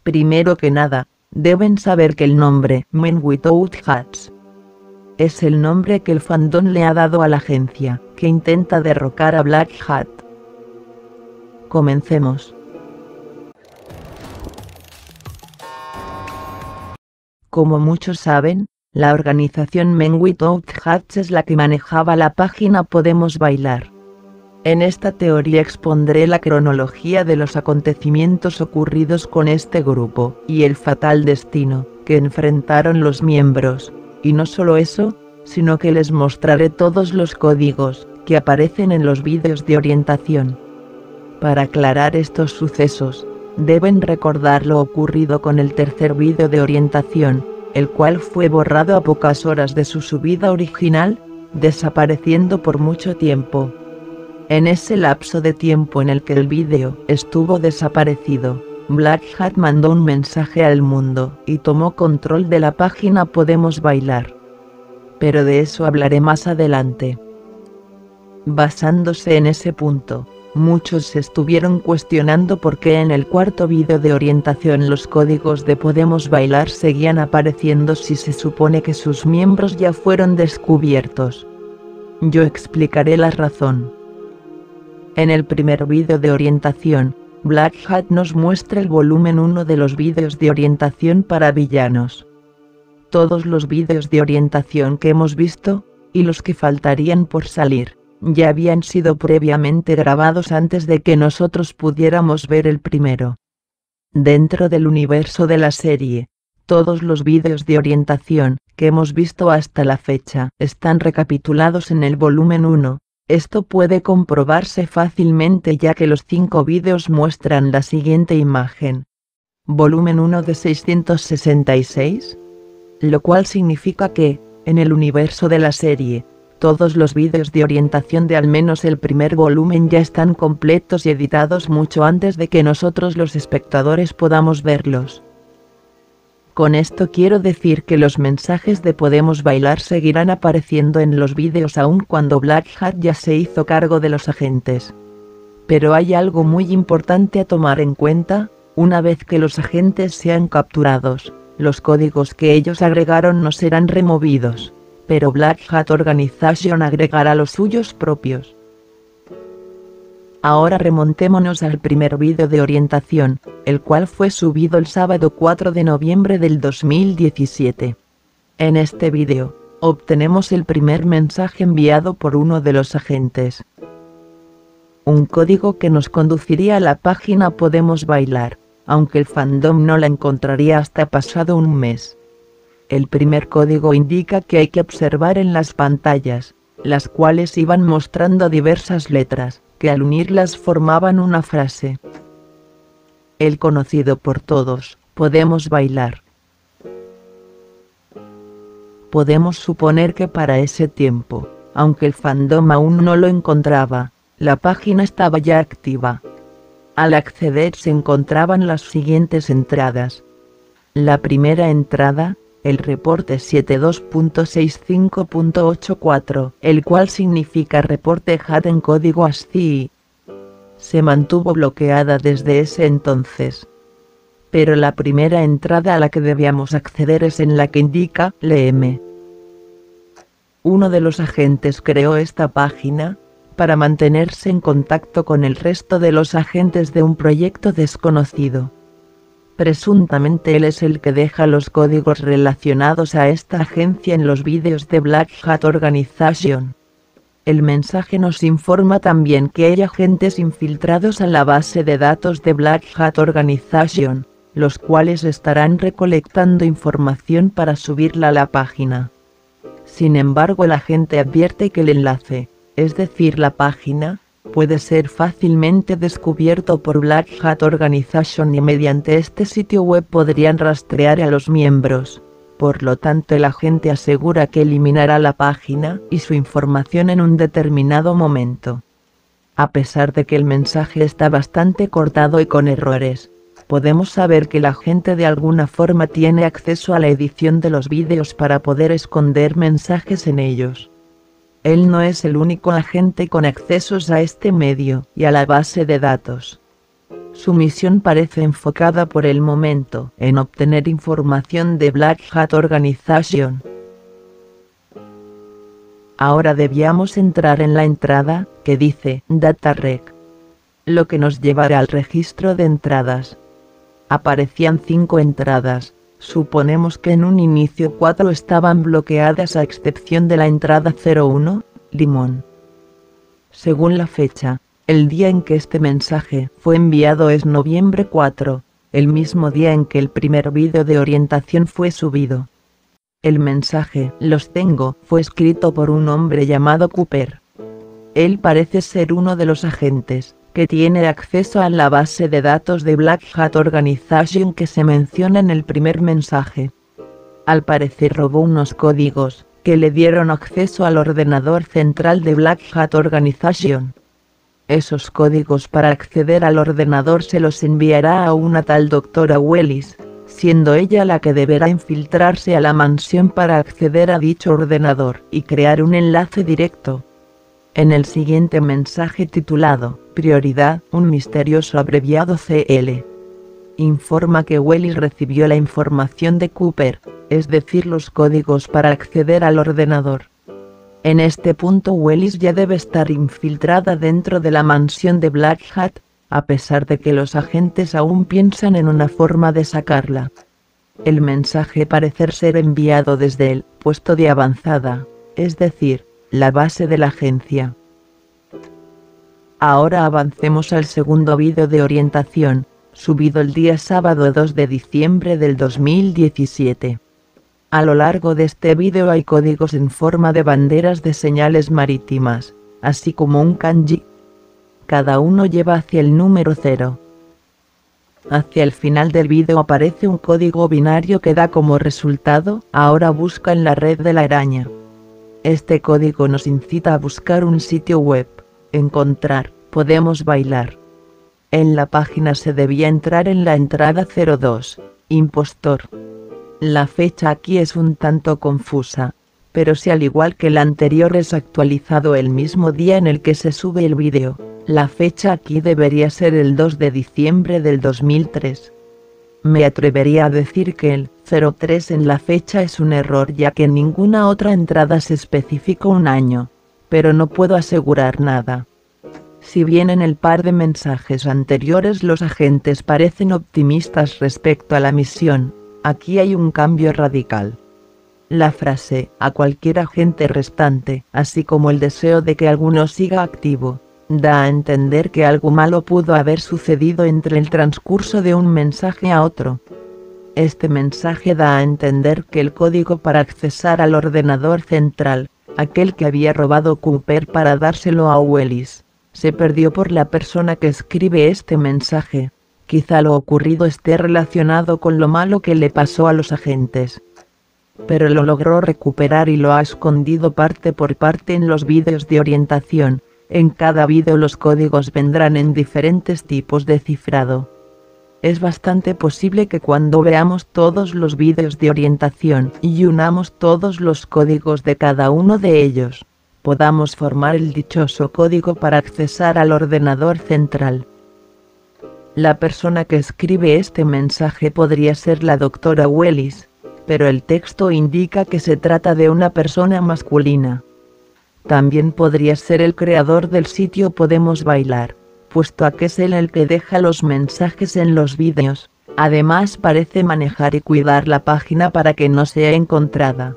Primero que nada, deben saber que el nombre Men Without Hats es el nombre que el fandom le ha dado a la agencia, que intenta derrocar a Black Hat. Comencemos. Como muchos saben, la organización Men Without Hats es la que manejaba la página Podemos Bailar. En esta teoría expondré la cronología de los acontecimientos ocurridos con este grupo, y el fatal destino que enfrentaron los miembros, y no solo eso, sino que les mostraré todos los códigos que aparecen en los vídeos de orientación. Para aclarar estos sucesos, deben recordar lo ocurrido con el tercer vídeo de orientación, el cual fue borrado a pocas horas de su subida original, desapareciendo por mucho tiempo. En ese lapso de tiempo en el que el vídeo estuvo desaparecido, Black Hat mandó un mensaje al mundo y tomó control de la página Podemos Bailar. Pero de eso hablaré más adelante. Basándose en ese punto, muchos se estuvieron cuestionando por qué en el cuarto vídeo de orientación los códigos de Podemos Bailar seguían apareciendo si se supone que sus miembros ya fueron descubiertos. Yo explicaré la razón. En el primer vídeo de orientación, Black Hat nos muestra el volumen 1 de los vídeos de orientación para villanos. Todos los vídeos de orientación que hemos visto, y los que faltarían por salir, ya habían sido previamente grabados antes de que nosotros pudiéramos ver el primero. Dentro del universo de la serie, todos los vídeos de orientación que hemos visto hasta la fecha están recapitulados en el volumen 1. Esto puede comprobarse fácilmente ya que los 5 vídeos muestran la siguiente imagen. Volumen 1 de 666. Lo cual significa que, en el universo de la serie, todos los vídeos de orientación de al menos el primer volumen ya están completos y editados mucho antes de que nosotros los espectadores podamos verlos. Con esto quiero decir que los mensajes de Podemos Bailar seguirán apareciendo en los vídeos aun cuando Black Hat ya se hizo cargo de los agentes. Pero hay algo muy importante a tomar en cuenta: una vez que los agentes sean capturados, los códigos que ellos agregaron no serán removidos, pero Black Hat Organization agregará los suyos propios. Ahora remontémonos al primer vídeo de orientación, el cual fue subido el sábado 4 de noviembre del 2017. En este vídeo, obtenemos el primer mensaje enviado por uno de los agentes. Un código que nos conduciría a la página Podemos Bailar, aunque el fandom no la encontraría hasta pasado un mes. El primer código indica que hay que observar en las pantallas, las cuales iban mostrando diversas letras, que al unirlas formaban una frase. El conocido por todos, Podemos Bailar. Podemos suponer que para ese tiempo, aunque el fandom aún no lo encontraba, la página estaba ya activa. Al acceder se encontraban las siguientes entradas. La primera entrada, el reporte 72.65.84, el cual significa reporte Hat en código ASCII. Se mantuvo bloqueada desde ese entonces. Pero la primera entrada a la que debíamos acceder es en la que indica LM. Uno de los agentes creó esta página para mantenerse en contacto con el resto de los agentes de un proyecto desconocido. Presuntamente él es el que deja los códigos relacionados a esta agencia en los vídeos de Black Hat Organization. El mensaje nos informa también que hay agentes infiltrados a la base de datos de Black Hat Organization, los cuales estarán recolectando información para subirla a la página. Sin embargo, el agente advierte que el enlace, es decir la página, puede ser fácilmente descubierto por Black Hat Organization y mediante este sitio web podrían rastrear a los miembros. Por lo tanto, el agente asegura que eliminará la página y su información en un determinado momento. A pesar de que el mensaje está bastante cortado y con errores, podemos saber que el agente de alguna forma tiene acceso a la edición de los vídeos para poder esconder mensajes en ellos. Él no es el único agente con accesos a este medio y a la base de datos. Su misión parece enfocada por el momento en obtener información de Black Hat Organization. Ahora debíamos entrar en la entrada, que dice Data Rec, lo que nos llevará al registro de entradas. Aparecían 5 entradas, suponemos que en un inicio 4 estaban bloqueadas a excepción de la entrada 01, Limón. Según la fecha, el día en que este mensaje fue enviado es noviembre 4, el mismo día en que el primer vídeo de orientación fue subido. El mensaje "Los tengo" fue escrito por un hombre llamado Cooper. Él parece ser uno de los agentes que tiene acceso a la base de datos de Black Hat Organization que se menciona en el primer mensaje. Al parecer robó unos códigos que le dieron acceso al ordenador central de Black Hat Organization. Esos códigos para acceder al ordenador se los enviará a una tal doctora Wellis, siendo ella la que deberá infiltrarse a la mansión para acceder a dicho ordenador y crear un enlace directo. En el siguiente mensaje titulado Prioridad, un misterioso abreviado CL informa que Wellis recibió la información de Cooper, es decir, los códigos para acceder al ordenador. En este punto Wellis ya debe estar infiltrada dentro de la mansión de Black Hat, a pesar de que los agentes aún piensan en una forma de sacarla. El mensaje parece ser enviado desde el puesto de avanzada, es decir, la base de la agencia. Ahora avancemos al segundo vídeo de orientación, subido el día sábado 2 de diciembre del 2017. A lo largo de este vídeo hay códigos en forma de banderas de señales marítimas, así como un kanji. Cada uno lleva hacia el número 0. Hacia el final del vídeo aparece un código binario que da como resultado, ahora busca en la red de la araña. Este código nos incita a buscar un sitio web, encontrar, podemos bailar. En la página se debía entrar en la entrada 02, impostor. La fecha aquí es un tanto confusa, pero si al igual que el anterior es actualizado el mismo día en el que se sube el vídeo, la fecha aquí debería ser el 2 de diciembre del 2003. Me atrevería a decir que el 03 en la fecha es un error ya que en ninguna otra entrada se especificó un año, pero no puedo asegurar nada. Si bien en el par de mensajes anteriores los agentes parecen optimistas respecto a la misión, aquí hay un cambio radical. La frase "a cualquier agente restante", así como el deseo de que alguno siga activo, da a entender que algo malo pudo haber sucedido entre el transcurso de un mensaje a otro. Este mensaje da a entender que el código para accesar al ordenador central, aquel que había robado Cooper para dárselo a Wellis, se perdió por la persona que escribe este mensaje. Quizá lo ocurrido esté relacionado con lo malo que le pasó a los agentes. Pero lo logró recuperar y lo ha escondido parte por parte en los vídeos de orientación. En cada vídeo los códigos vendrán en diferentes tipos de cifrado. Es bastante posible que cuando veamos todos los vídeos de orientación y unamos todos los códigos de cada uno de ellos, podamos formar el dichoso código para accesar al ordenador central. La persona que escribe este mensaje podría ser la doctora Wellis, pero el texto indica que se trata de una persona masculina. También podría ser el creador del sitio Podemos Bailar, puesto a que es él el que deja los mensajes en los vídeos. Además parece manejar y cuidar la página para que no sea encontrada.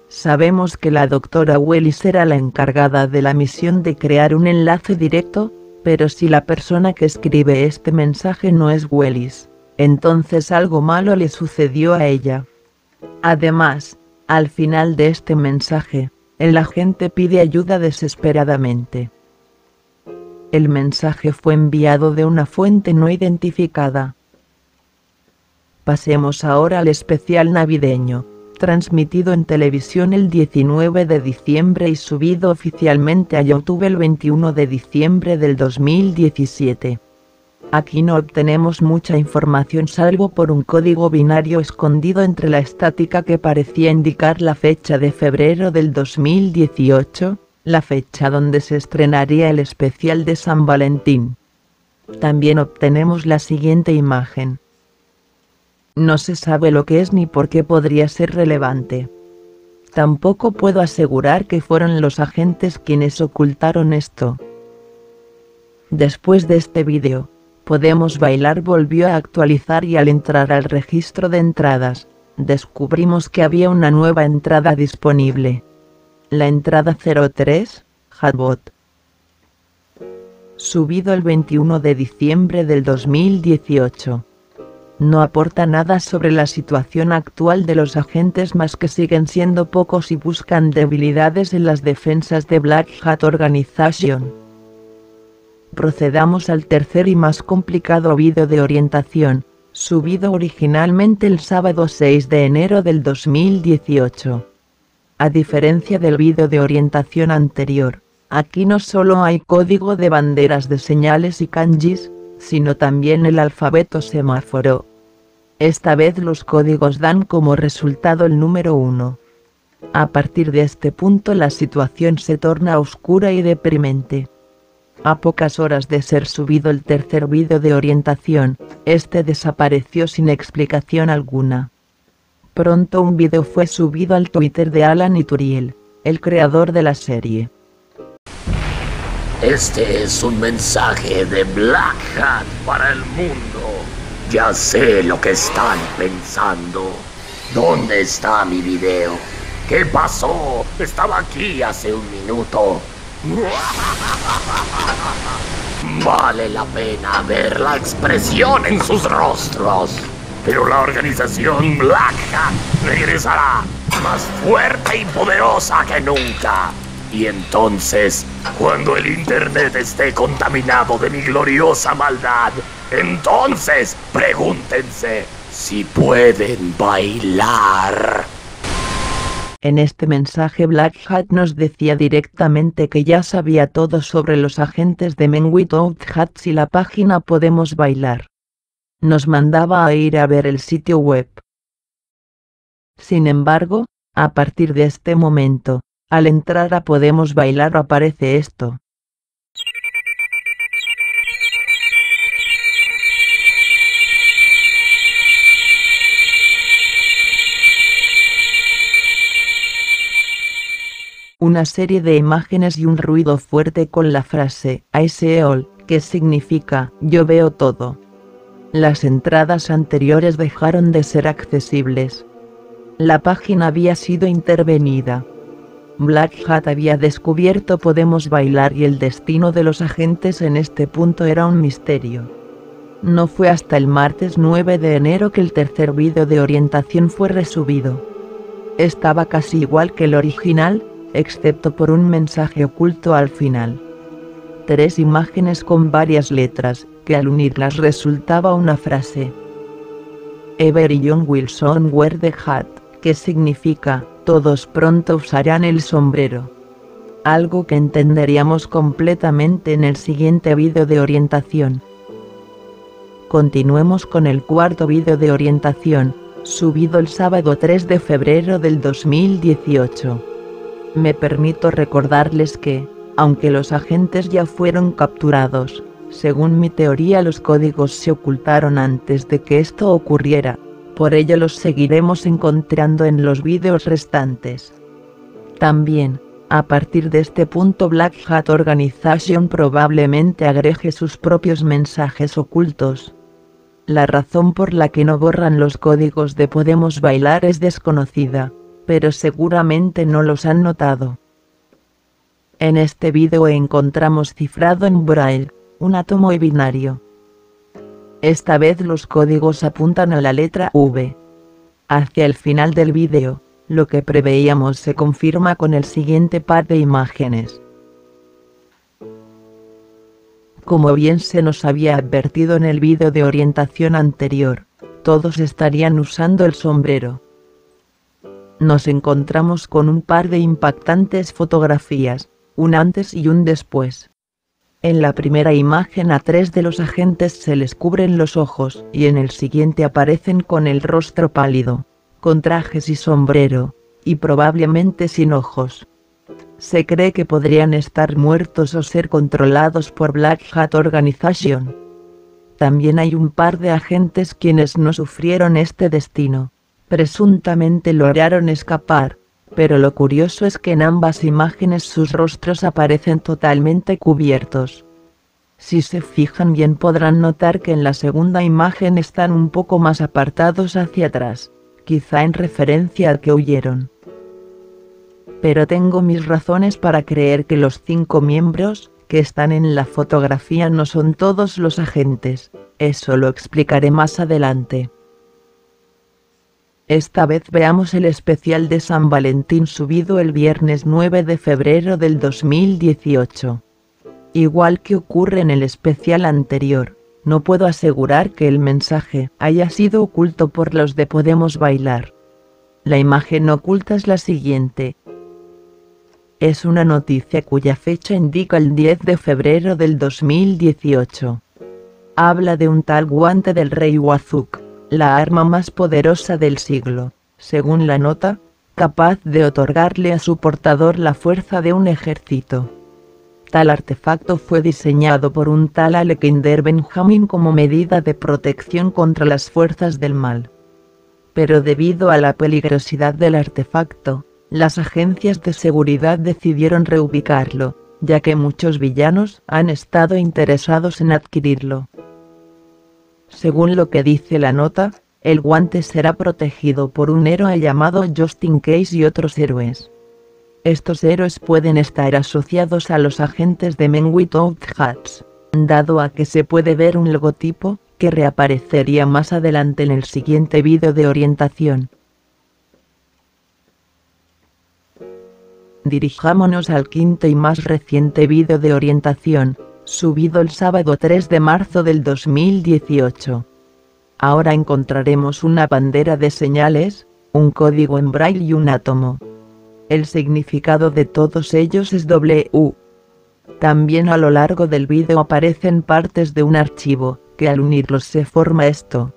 Sabemos que la doctora Wellis era la encargada de la misión de crear un enlace directo, pero si la persona que escribe este mensaje no es Wellis, entonces algo malo le sucedió a ella. Además, al final de este mensaje, el agente pide ayuda desesperadamente. El mensaje fue enviado de una fuente no identificada. Pasemos ahora al especial navideño, transmitido en televisión el 19 de diciembre y subido oficialmente a YouTube el 21 de diciembre del 2017. Aquí no obtenemos mucha información salvo por un código binario escondido entre la estática que parecía indicar la fecha de febrero del 2018, la fecha donde se estrenaría el especial de San Valentín. También obtenemos la siguiente imagen. No se sabe lo que es ni por qué podría ser relevante. Tampoco puedo asegurar que fueron los agentes quienes ocultaron esto. Después de este vídeo, Podemos Bailar volvió a actualizar y al entrar al registro de entradas, descubrimos que había una nueva entrada disponible. La entrada 03, Hatbot. Subido el 21 de diciembre del 2018. No aporta nada sobre la situación actual de los agentes más que siguen siendo pocos y buscan debilidades en las defensas de Black Hat Organization. Procedamos al tercer y más complicado vídeo de orientación, subido originalmente el sábado 6 de enero del 2018. A diferencia del vídeo de orientación anterior, aquí no solo hay código de banderas de señales y kanjis, sino también el alfabeto semáforo. Esta vez los códigos dan como resultado el número 1. A partir de este punto la situación se torna oscura y deprimente. A pocas horas de ser subido el tercer vídeo de orientación, este desapareció sin explicación alguna. Pronto un vídeo fue subido al Twitter de Alan Ituriel, el creador de la serie. Este es un mensaje de Black Hat para el mundo. Ya sé lo que están pensando. ¿Dónde está mi video? ¿Qué pasó? Estaba aquí hace un minuto. Vale la pena ver la expresión en sus rostros. Pero la organización Black Hat regresará más fuerte y poderosa que nunca. Y entonces, cuando el internet esté contaminado de mi gloriosa maldad, entonces pregúntense si pueden bailar. En este mensaje Black Hat nos decía directamente que ya sabía todo sobre los agentes de Men Without Hats y la página Podemos Bailar. Nos mandaba a ir a ver el sitio web. Sin embargo, a partir de este momento, al entrar a Podemos Bailar aparece esto. Una serie de imágenes y un ruido fuerte con la frase "I see all", que significa "yo veo todo". Las entradas anteriores dejaron de ser accesibles. La página había sido intervenida. Black Hat había descubierto Podemos Bailar y el destino de los agentes en este punto era un misterio. No fue hasta el martes 9 de enero que el tercer vídeo de orientación fue resubido. Estaba casi igual que el original, excepto por un mensaje oculto al final. 3 imágenes con varias letras, que al unirlas resultaba una frase. Every John Wilson wear the hat, que significa, todos pronto usarán el sombrero. Algo que entenderíamos completamente en el siguiente vídeo de orientación. Continuemos con el cuarto vídeo de orientación, subido el sábado 3 de febrero del 2018. Me permito recordarles que, aunque los agentes ya fueron capturados, según mi teoría los códigos se ocultaron antes de que esto ocurriera, por ello los seguiremos encontrando en los vídeos restantes. También, a partir de este punto Black Hat Organization probablemente agregue sus propios mensajes ocultos. La razón por la que no borran los códigos de Podemos Bailar es desconocida, pero seguramente no los han notado. En este vídeo encontramos cifrado en braille, un átomo y binario. Esta vez los códigos apuntan a la letra V. Hacia el final del vídeo, lo que preveíamos se confirma con el siguiente par de imágenes. Como bien se nos había advertido en el vídeo de orientación anterior, todos estarían usando el sombrero. Nos encontramos con un par de impactantes fotografías, un antes y un después. En la primera imagen a 3 de los agentes se les cubren los ojos y en el siguiente aparecen con el rostro pálido, con trajes y sombrero, y probablemente sin ojos. Se cree que podrían estar muertos o ser controlados por Black Hat Organization. También hay un par de agentes quienes no sufrieron este destino. Presuntamente lograron escapar, pero lo curioso es que en ambas imágenes sus rostros aparecen totalmente cubiertos. Si se fijan bien podrán notar que en la segunda imagen están un poco más apartados hacia atrás, quizá en referencia a que huyeron. Pero tengo mis razones para creer que los 5 miembros que están en la fotografía no son todos los agentes, eso lo explicaré más adelante. Esta vez veamos el especial de San Valentín subido el viernes 9 de febrero del 2018. Igual que ocurre en el especial anterior, no puedo asegurar que el mensaje haya sido oculto por los de Podemos Bailar. La imagen oculta es la siguiente. Es una noticia cuya fecha indica el 10 de febrero del 2018. Habla de un tal guante del rey Huazuk, la arma más poderosa del siglo, según la nota, capaz de otorgarle a su portador la fuerza de un ejército. Tal artefacto fue diseñado por un tal Alexander Benjamin como medida de protección contra las fuerzas del mal. Pero debido a la peligrosidad del artefacto, las agencias de seguridad decidieron reubicarlo, ya que muchos villanos han estado interesados en adquirirlo. Según lo que dice la nota, el guante será protegido por un héroe llamado Justin Case y otros héroes. Estos héroes pueden estar asociados a los agentes de Men Without Hats, dado a que se puede ver un logotipo, que reaparecería más adelante en el siguiente vídeo de orientación. Dirijámonos al quinto y más reciente vídeo de orientación, subido el sábado 3 de marzo del 2018. Ahora encontraremos una bandera de señales, un código en braille y un átomo. El significado de todos ellos es W. También a lo largo del vídeo aparecen partes de un archivo, que al unirlos se forma esto.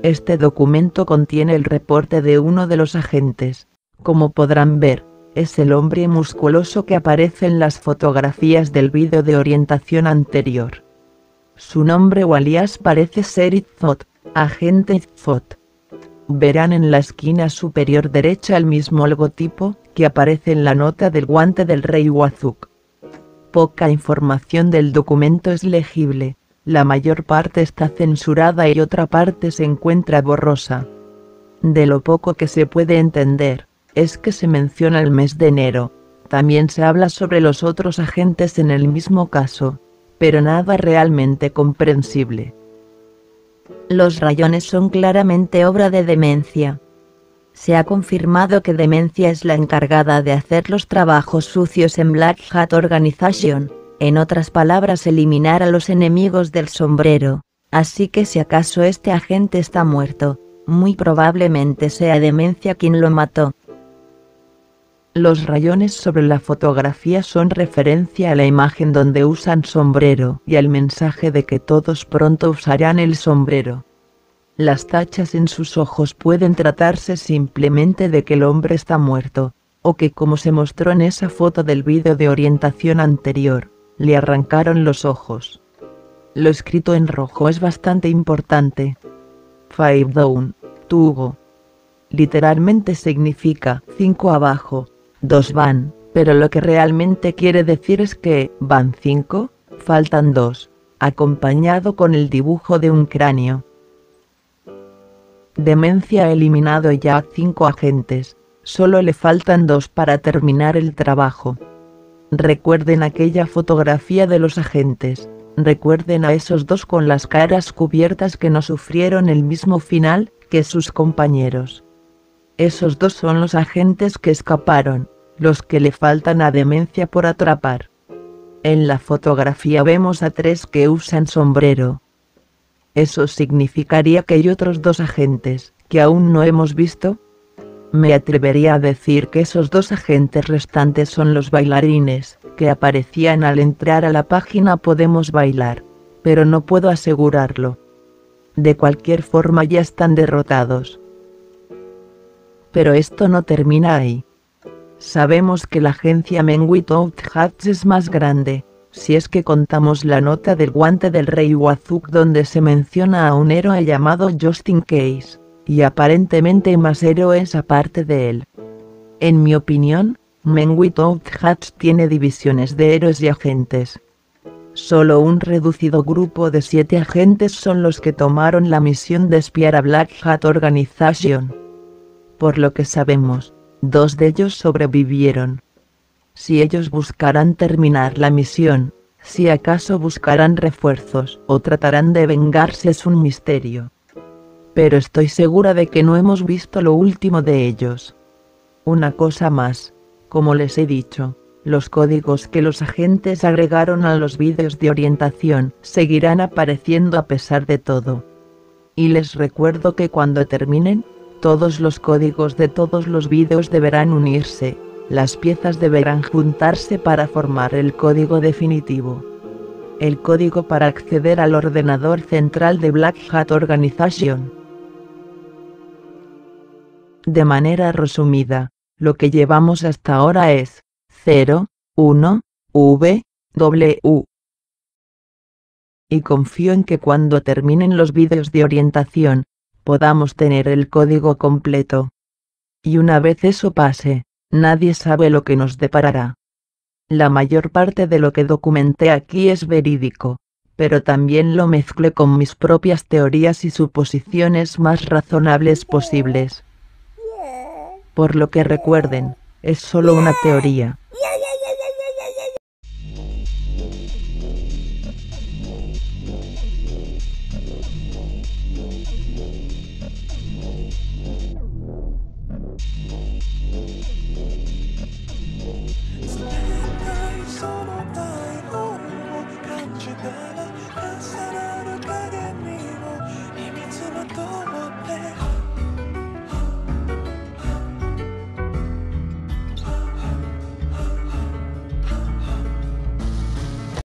Este documento contiene el reporte de uno de los agentes. Como podrán ver, es el hombre musculoso que aparece en las fotografías del vídeo de orientación anterior. Su nombre o alias parece ser Izzot, agente Izzot. Verán en la esquina superior derecha el mismo logotipo que aparece en la nota del guante del rey Huazuk. Poca información del documento es legible, la mayor parte está censurada y otra parte se encuentra borrosa. De lo poco que se puede entender, es que se menciona el mes de enero, también se habla sobre los otros agentes en el mismo caso, pero nada realmente comprensible. Los rayones son claramente obra de Demencia. Se ha confirmado que Demencia es la encargada de hacer los trabajos sucios en Black Hat Organization, en otras palabras eliminar a los enemigos del sombrero, así que si acaso este agente está muerto, muy probablemente sea Demencia quien lo mató. Los rayones sobre la fotografía son referencia a la imagen donde usan sombrero y al mensaje de que todos pronto usarán el sombrero. Las tachas en sus ojos pueden tratarse simplemente de que el hombre está muerto, o que como se mostró en esa foto del vídeo de orientación anterior, le arrancaron los ojos. Lo escrito en rojo es bastante importante. 5 down, 2 go. Literalmente significa 5 abajo. 2 van, pero lo que realmente quiere decir es que van 5, faltan 2, acompañado con el dibujo de un cráneo. Demencia ha eliminado ya a 5 agentes, solo le faltan 2 para terminar el trabajo. Recuerden aquella fotografía de los agentes, recuerden a esos 2 con las caras cubiertas que no sufrieron el mismo final que sus compañeros. Esos 2 son los agentes que escaparon, los que le faltan a Demencia por atrapar. En la fotografía vemos a 3 que usan sombrero. Eso significaría que hay otros 2 agentes, que aún no hemos visto. Me atrevería a decir que esos 2 agentes restantes son los bailarines, que aparecían al entrar a la página Podemos Bailar, pero no puedo asegurarlo. De cualquier forma ya están derrotados. Pero esto no termina ahí. Sabemos que la agencia Men Without Hats es más grande, si es que contamos la nota del guante del rey Wazuk donde se menciona a un héroe llamado Justin Case, y aparentemente más héroes aparte de él. En mi opinión, Men Without Hats tiene divisiones de héroes y agentes. Solo un reducido grupo de 7 agentes son los que tomaron la misión de espiar a Black Hat Organization. Por lo que sabemos, 2 de ellos sobrevivieron. Si ellos buscarán terminar la misión, si acaso buscarán refuerzos o tratarán de vengarse es un misterio. Pero estoy segura de que no hemos visto lo último de ellos. Una cosa más, como les he dicho, los códigos que los agentes agregaron a los vídeos de orientación seguirán apareciendo a pesar de todo. Y les recuerdo que cuando terminen, todos los códigos de todos los vídeos deberán unirse. Las piezas deberán juntarse para formar el código definitivo. El código para acceder al ordenador central de Black Hat Organization. De manera resumida, lo que llevamos hasta ahora es 0, 1, V, W. Y confío en que cuando terminen los vídeos de orientación, podamos tener el código completo. Y una vez eso pase, nadie sabe lo que nos deparará. La mayor parte de lo que documenté aquí es verídico, pero también lo mezclé con mis propias teorías y suposiciones más razonables posibles. Por lo que recuerden, es solo una teoría.